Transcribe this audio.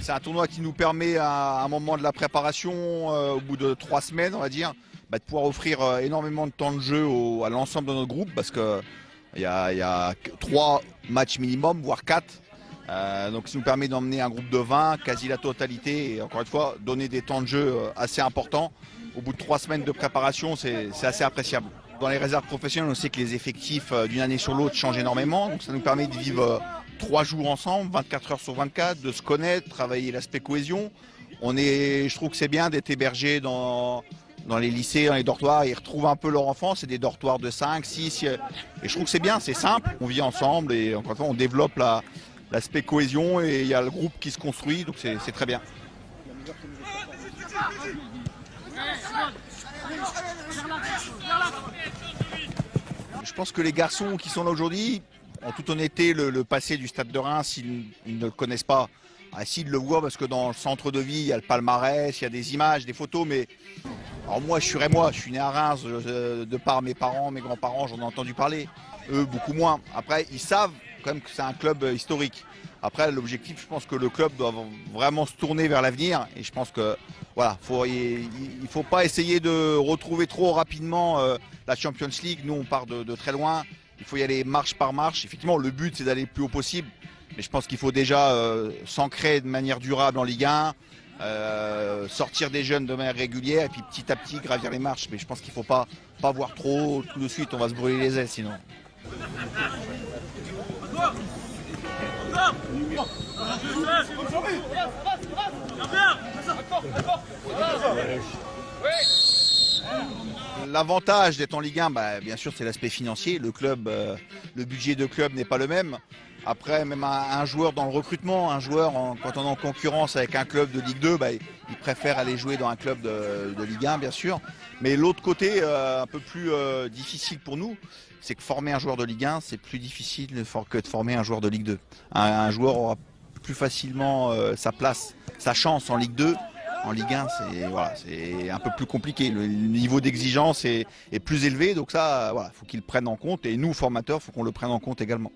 C'est un tournoi qui nous permet à un moment de la préparation, au bout de 3 semaines on va dire, de pouvoir offrir énormément de temps de jeu à l'ensemble de notre groupe parce qu'il y a 3 matchs minimum, voire 4. Donc ça nous permet d'emmener un groupe de 20, quasi la totalité, et encore une fois, donner des temps de jeu assez importants. Au bout de 3 semaines de préparation, c'est assez appréciable. Dans les réserves professionnelles, on sait que les effectifs d'une année sur l'autre changent énormément. Donc ça nous permet de vivre 3 jours ensemble, 24 heures sur 24, de se connaître, travailler l'aspect cohésion. Je trouve que c'est bien d'être hébergé dans les lycées, dans les dortoirs. Ils retrouvent un peu leur enfance. C'est des dortoirs de 5, 6. Et je trouve que c'est bien, c'est simple. On vit ensemble et encore une fois, on développe l'aspect cohésion et il y a le groupe qui se construit. Donc c'est très bien. Je pense que les garçons qui sont là aujourd'hui, en toute honnêteté, le passé du Stade de Reims, ils ne le connaissent pas. S'ils le voient, parce que dans le centre de vie, il y a le palmarès, il y a des images, des photos, mais alors moi, je suis né à Reims, de par mes parents, mes grands-parents, j'en ai entendu parler. Eux, beaucoup moins. Après, ils savent quand même que c'est un club historique. Après, l'objectif, je pense que le club doit vraiment se tourner vers l'avenir. Et je pense que voilà, il ne faut pas essayer de retrouver trop rapidement la Champions League. Nous, on part de très loin. Il faut y aller marche par marche. Effectivement, le but, c'est d'aller le plus haut possible. Mais je pense qu'il faut déjà s'ancrer de manière durable en Ligue 1, sortir des jeunes de manière régulière et puis petit à petit gravir les marches. Mais je pense qu'il ne faut pas voir trop tout de suite. On va se brûler les ailes sinon. L'avantage d'être en Ligue 1, bien sûr, c'est l'aspect financier. Le club, le budget de club n'est pas le même. Après, même un joueur dans le recrutement, quand on est en concurrence avec un club de Ligue 2, il préfère aller jouer dans un club de Ligue 1, bien sûr. Mais l'autre côté, un peu plus difficile pour nous, c'est que former un joueur de Ligue 1, c'est plus difficile que de former un joueur de Ligue 2. Un joueur aura plus facilement sa place, sa chance en Ligue 2. En Ligue 1, c'est un peu plus compliqué. Le niveau d'exigence est plus élevé, donc ça, faut qu'ils le prennent en compte. Et nous, formateurs, il faut qu'on le prenne en compte également.